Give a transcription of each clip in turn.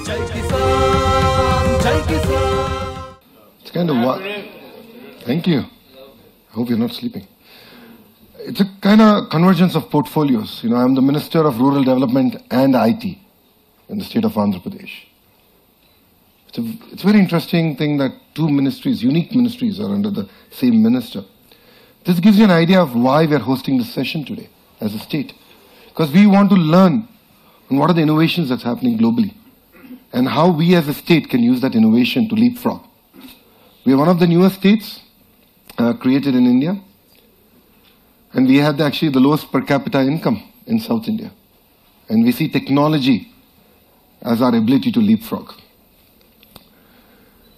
Jaikisan, Jaikisan. It's kind of what? Thank you. I hope you're not sleeping. It's a kind of convergence of portfolios. You know, I'm the Minister of Rural Development and IT in the state of Andhra Pradesh. It's a very interesting thing that two ministries, unique ministries, are under the same minister. This gives you an idea of why we're hosting this session today as a state. Because we want to learn on what are the innovations that's happening globally and how we as a state can use that innovation to leapfrog. We are one of the newest states created in India, and we have actually the lowest per capita income in South India. And we see technology as our ability to leapfrog.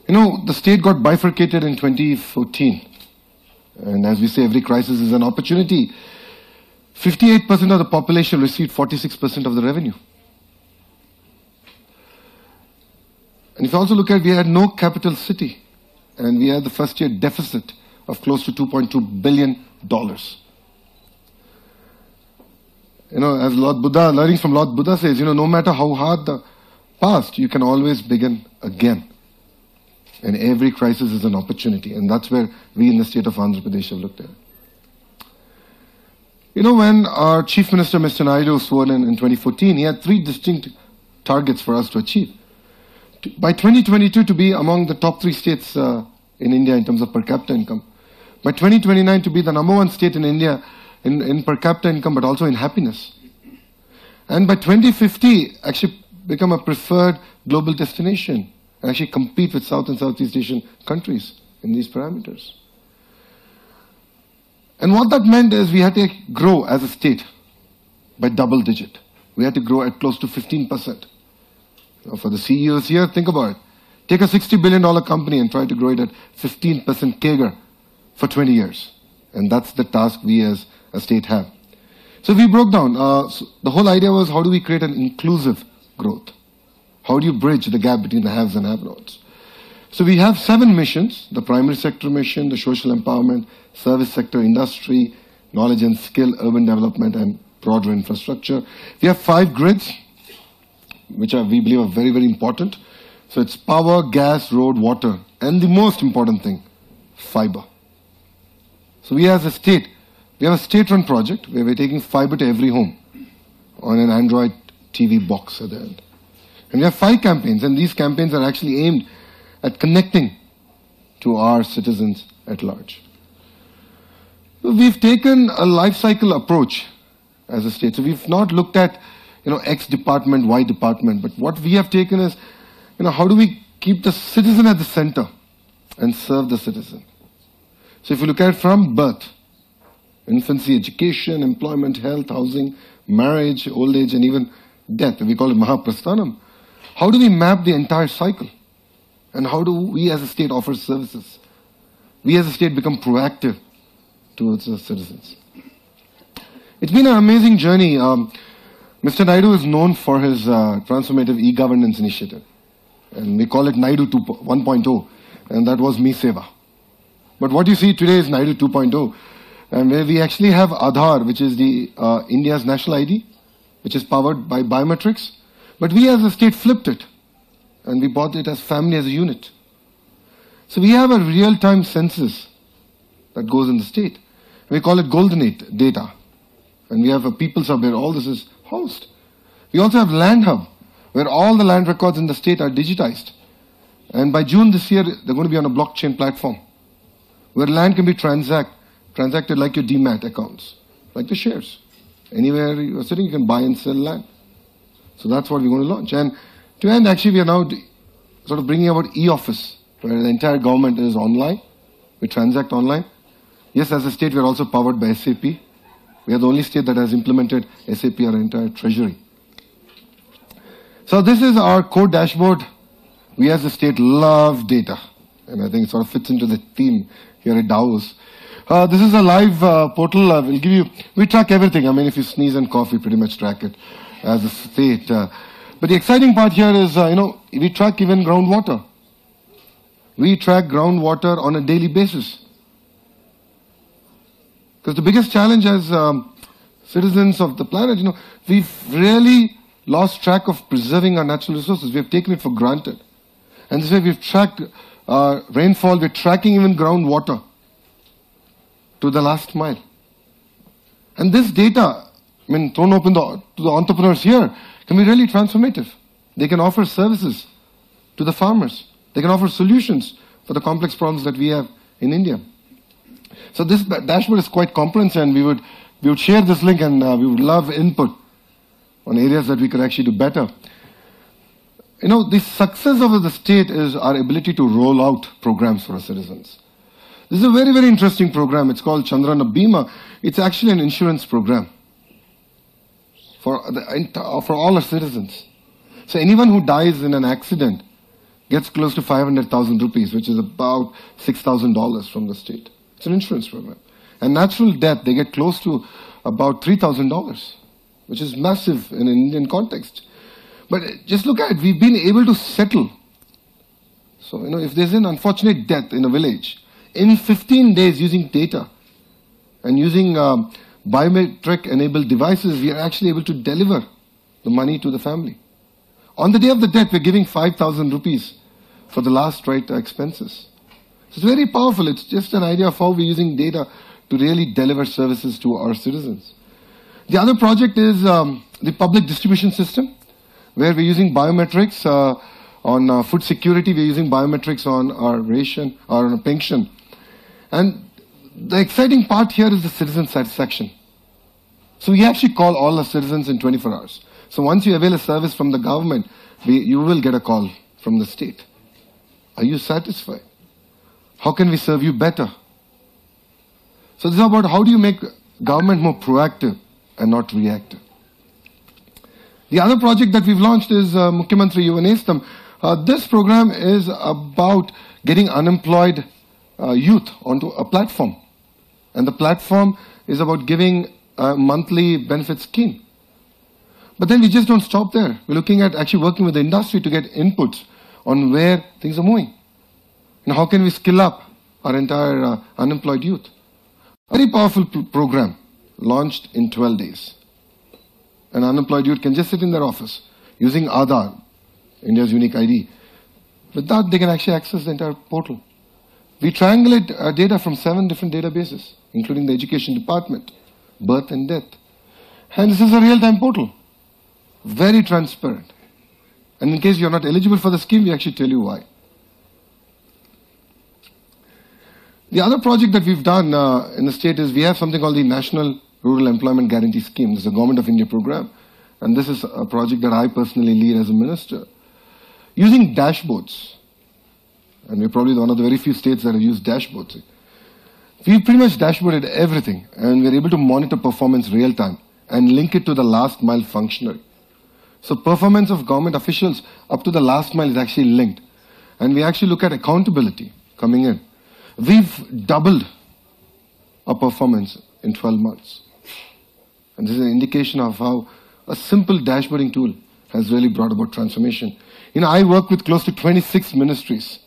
You know, the state got bifurcated in 2014. And as we say, every crisis is an opportunity. 58% of the population received 46% of the revenue. And if you also look at, we had no capital city. And we had the first year deficit of close to $2.2 billion. You know, as Lord Buddha, learning from Lord Buddha says, you know, no matter how hard the past, you can always begin again. And every crisis is an opportunity. And that's where we in the state of Andhra Pradesh have looked at. You know, when our Chief Minister, Mr. Naidu, was sworn in 2014, he had three distinct targets for us to achieve. By 2022, to be among the top 3 states in India in terms of per capita income. By 2029, to be the #1 state in India in per capita income, but also in happiness. And by 2050, actually become a preferred global destination and actually compete with South and Southeast Asian countries in these parameters. And what that meant is we had to grow as a state by double digit. We had to grow at close to 15%. Now for the CEOs here, think about it. Take a $60 billion company and try to grow it at 15% CAGR for 20 years. And that's the task we as a state have. So we broke down. So the whole idea was, how do we create an inclusive growth? How do you bridge the gap between the haves and have-nots? So we have 7 missions: the primary sector mission, the social empowerment, service sector, industry, knowledge and skill, urban development, and broader infrastructure. We have 5 grids, which we believe are very, very important. So it's power, gas, road, water, and the most important thing, fiber. So we as a state, we have a state-run project where we're taking fiber to every home on an Android TV box at the end. And we have 5 campaigns, and these campaigns are actually aimed at connecting to our citizens at large. So we've taken a life cycle approach as a state. So we've not looked at, you know, X department, Y department, but what we have taken is, you know, how do we keep the citizen at the center and serve the citizen? So if you look at it from birth, infancy, education, employment, health, housing, marriage, old age, and even death, we call it Mahaprasthanam. How do we map the entire cycle? And how do we as a state offer services? We as a state become proactive towards the citizens. It's been an amazing journey. Mr. Naidu is known for his transformative e-governance initiative. And we call it Naidu 1.0. And that was Me Seva. But what you see today is Naidu 2.0. And where we actually have Aadhaar, which is the India's national ID, which is powered by biometrics. But we as a state flipped it. And we bought it as family as a unit. So we have a real-time census that goes in the state. We call it Golden Data. And we have a People's Hub where all this is housed. We also have Land Hub, where all the land records in the state are digitized. And by June this year, they're going to be on a blockchain platform, where land can be transacted like your DMAT accounts, like the shares. Anywhere you're sitting, you can buy and sell land. So that's what we're going to launch. And to end, actually, we are now sort of bringing about e-office, where the entire government is online. We transact online. Yes, as a state, we are also powered by SAP. We are the only state that has implemented SAP, our entire treasury. So this is our core dashboard. We as a state love data. And I think it sort of fits into the theme here at Davos. This is a live portal. We'll give you, we track everything. I mean, if you sneeze and cough, we pretty much track it as a state. But the exciting part here is, you know, we track even groundwater. We track groundwater on a daily basis. Because the biggest challenge as citizens of the planet, you know, we've really lost track of preserving our natural resources. We have taken it for granted. And this way we've tracked rainfall, we're tracking even groundwater to the last mile. And this data, I mean, thrown open to the entrepreneurs here, can be really transformative. They can offer services to the farmers. They can offer solutions for the complex problems that we have in India. So this dashboard is quite comprehensive, and we would share this link, and we would love input on areas that we could actually do better. You know, the success of the state is our ability to roll out programs for our citizens. This is a very, very interesting program. It's called Chandrana Bima. It's actually an insurance program for all our citizens. So anyone who dies in an accident gets close to 500,000 rupees, which is about $6,000 from the state. It's an insurance program. And natural death, they get close to about $3,000, which is massive in an Indian context. But just look at it, we've been able to settle. So, you know, if there's an unfortunate death in a village, in 15 days using data and using biometric-enabled devices, we are actually able to deliver the money to the family. On the day of the death, we're giving 5,000 rupees for the last right expenses. So it's very powerful. It's just an idea of how we're using data to really deliver services to our citizens. The other project is the public distribution system, where we're using biometrics on food security. We're using biometrics on our ration, or on a pension. And the exciting part here is the citizen satisfaction. So we actually call all our citizens in 24 hours. So once you avail a service from the government, you will get a call from the state. Are you satisfied? How can we serve you better? So this is about how do you make government more proactive and not reactive. The other project that we've launched is Mukhyamantri Yuva Nestam. This program is about getting unemployed youth onto a platform. And the platform is about giving a monthly benefit scheme. But then we just don't stop there. We're looking at actually working with the industry to get inputs on where things are moving. And how can we skill up our entire unemployed youth? Very powerful program launched in 12 days. An unemployed youth can just sit in their office using Aadhaar, India's unique ID. With that, they can actually access the entire portal. We triangulate data from 7 different databases, including the education department, birth and death. And this is a real-time portal. Very transparent. And in case you're not eligible for the scheme, we actually tell you why. The other project that we've done in the state is we have something called the National Rural Employment Guarantee Scheme. This is a Government of India program. And this is a project that I personally lead as a minister. Using dashboards, and we're probably one of the very few states that have used dashboards. We've pretty much dashboarded everything, and we're able to monitor performance real time and link it to the last mile functionary. So performance of government officials up to the last mile is actually linked. And we actually look at accountability coming in. We've doubled our performance in 12 months. And this is an indication of how a simple dashboarding tool has really brought about transformation. You know, I work with close to 26 ministries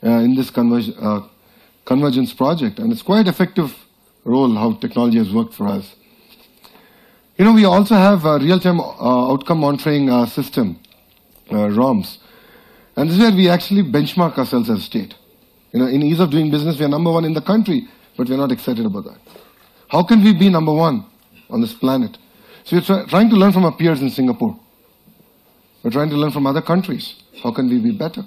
in this convergence project, and it's quite effective role how technology has worked for us. You know, we also have a real-time outcome monitoring system, ROMS. And this is where we actually benchmark ourselves as a state. You know, in ease of doing business, we are number 1 in the country, but we're not excited about that. How can we be number 1 on this planet? So we're trying to learn from our peers in Singapore. We're trying to learn from other countries. How can we be better?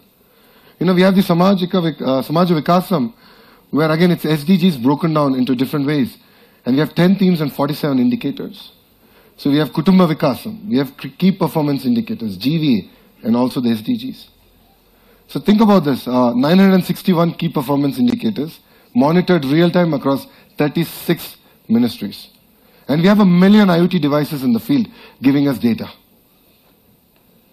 You know, we have the Samaja Vikasam, where again it's SDGs broken down into different ways. And we have 10 themes and 47 indicators. So we have Kutumba Vikasam, we have key performance indicators, GVA, and also the SDGs. So think about this, 961 key performance indicators, monitored real-time across 36 ministries. And we have 1 million IoT devices in the field giving us data.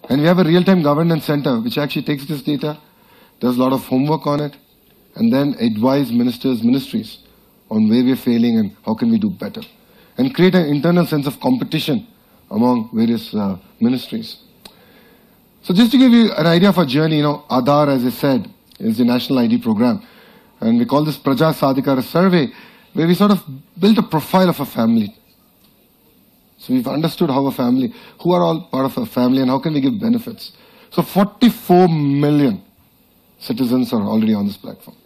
And we have a real-time governance center which actually takes this data, does a lot of homework on it, and then advise ministries on where we're failing and how can we do better. And create an internal sense of competition among various ministries. So just to give you an idea of our journey, you know, Aadhaar, as I said, is the national ID program. And we call this Praja Sadhikara survey, where we sort of built a profile of a family. So we've understood how a family, who are all part of a family and how can we give benefits. So 44 million citizens are already on this platform.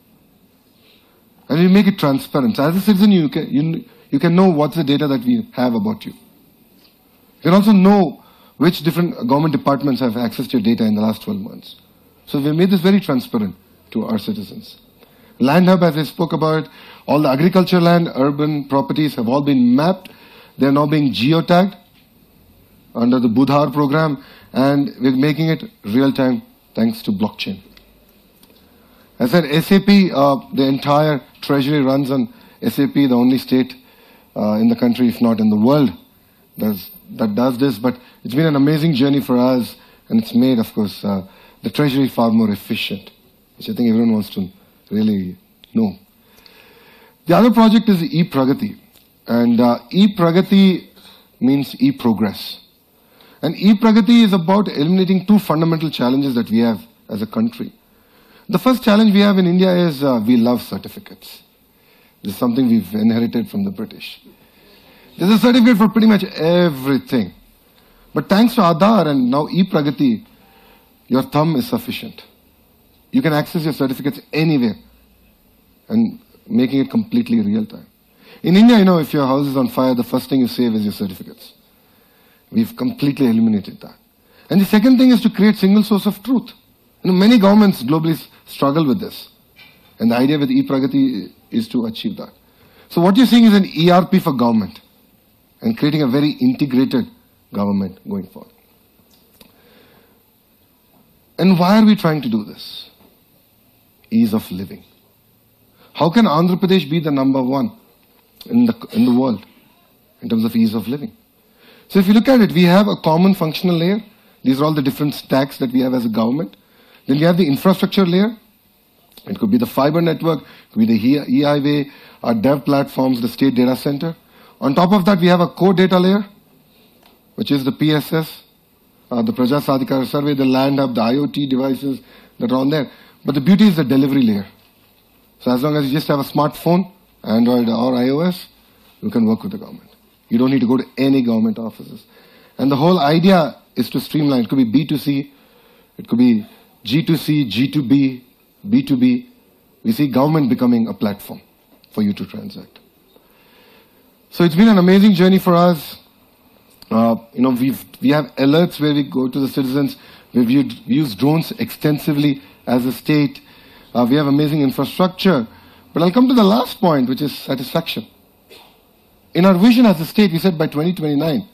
And we make it transparent. So as a citizen, you can know what's the data that we have about you. You can also know which different government departments have accessed your data in the last 12 months. So we made this very transparent to our citizens. Land Hub, as I spoke about, all the agriculture land, urban properties have all been mapped. They're now being geotagged under the Budhar program, and we're making it real-time thanks to blockchain. As I said, SAP, the entire treasury runs on SAP, the only state in the country, if not in the world, that does this. But it's been an amazing journey for us, and it's made, of course, the treasury far more efficient, which I think everyone wants to really know. The other project is e-Pragati. And e-Pragati means e-progress. And e-Pragati is about eliminating two fundamental challenges that we have as a country. The first challenge we have in India is we love certificates. This is something we've inherited from the British. There's a certificate for pretty much everything. But thanks to Aadhaar and now e-Pragati, your thumb is sufficient. You can access your certificates anywhere and making it completely real time. In India, if your house is on fire, the first thing you save is your certificates. We've completely eliminated that. And the second thing is to create single source of truth. Many governments globally struggle with this. And the idea with e-Pragati is to achieve that. So what you're seeing is an ERP for government and creating a very integrated government going forward. And why are we trying to do this? Ease of living. How can Andhra Pradesh be the number one in the world in terms of ease of living? So if you look at it, we have a common functional layer. These are all the different stacks that we have as a government. Then we have the infrastructure layer. It could be the fiber network, it could be the e-highway, our dev platforms, the state data center. On top of that, we have a core data layer, which is the PSS, the Praja Sadhikar survey, the Land Hub, the IoT devices that are on there. But the beauty is the delivery layer. So as long as you just have a smartphone, Android or iOS, you can work with the government. You don't need to go to any government offices. And the whole idea is to streamline. It could be B2C, it could be G2C, G2B, B2B. We see government becoming a platform for you to transact. So it's been an amazing journey for us. We have alerts where we go to the citizens. We've used drones extensively as a state. We have amazing infrastructure. But I'll come to the last point, which is satisfaction. In our vision as a state, we said by 2029,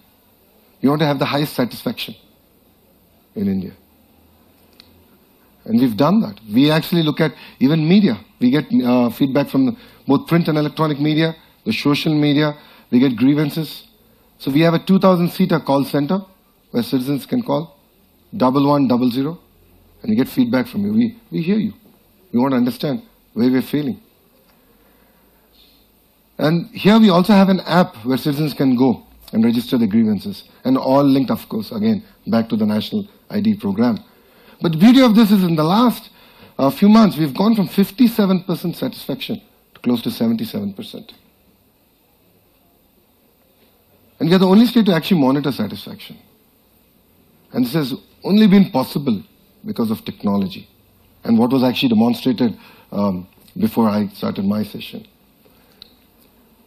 we want to have the highest satisfaction in India. And we've done that. We actually look at even media. We get feedback from both print and electronic media, the social media. We get grievances. So we have a 2,000-seater call center where citizens can call 1100, and we get feedback from you. We hear you. We want to understand where we're failing. And here we also have an app where citizens can go and register their grievances. And all linked, of course, again, back to the National ID program. But the beauty of this is in the last few months, we've gone from 57% satisfaction to close to 77%. And we are the only state to actually monitor satisfaction. And this has only been possible because of technology and what was actually demonstrated before I started my session.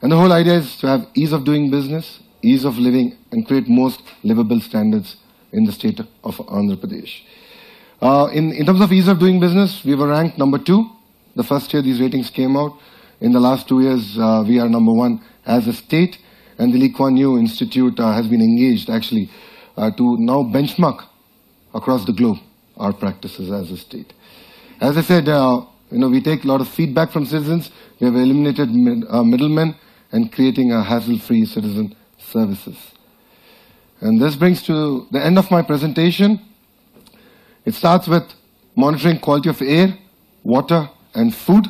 And the whole idea is to have ease of doing business, ease of living, and create most livable standards in the state of Andhra Pradesh. In terms of ease of doing business, we were ranked number 2. The first year these ratings came out. In the last 2 years, we are number 1 as a state. And the Lee Kuan Yew Institute has been engaged actually to now benchmark across the globe our practices as a state. As I said, we take a lot of feedback from citizens. We have eliminated middlemen and creating a hassle-free citizen services. And this brings to the end of my presentation. It starts with monitoring quality of air, water, and food.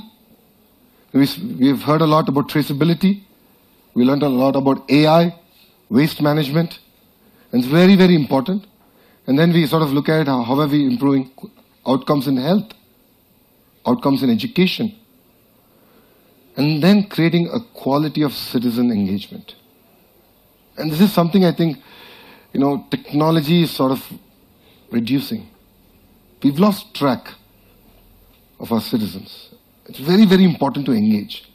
We've heard a lot about traceability. We learned a lot about AI, waste management, and it's very, very important. And then we sort of look at how are we improving outcomes in health, outcomes in education, and then creating a quality of citizen engagement. And this is something I think, technology is sort of reducing. We've lost track of our citizens. It's very, very important to engage.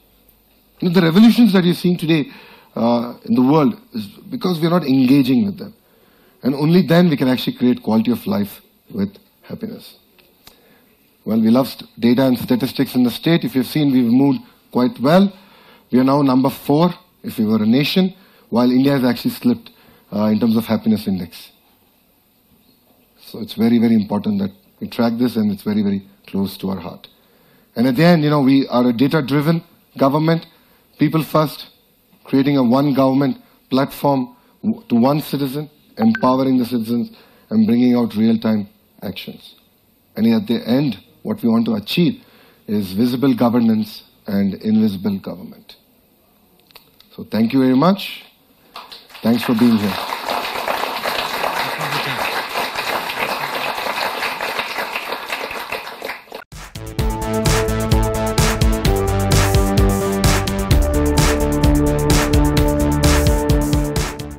The revolutions that you're seeing today in the world is because we're not engaging with them. And only then we can actually create quality of life with happiness. Well, we love data and statistics in the state. If you've seen, we've moved quite well. We are now number 4 if we were a nation, while India has actually slipped in terms of happiness index. So it's very, very important that we track this, and it's very, very close to our heart. And at the end, we are a data-driven government, people first, creating a one government platform to one citizen, empowering the citizens, and bringing out real-time actions. And at the end, what we want to achieve is visible governance and invisible government. So thank you very much. Thanks for being here.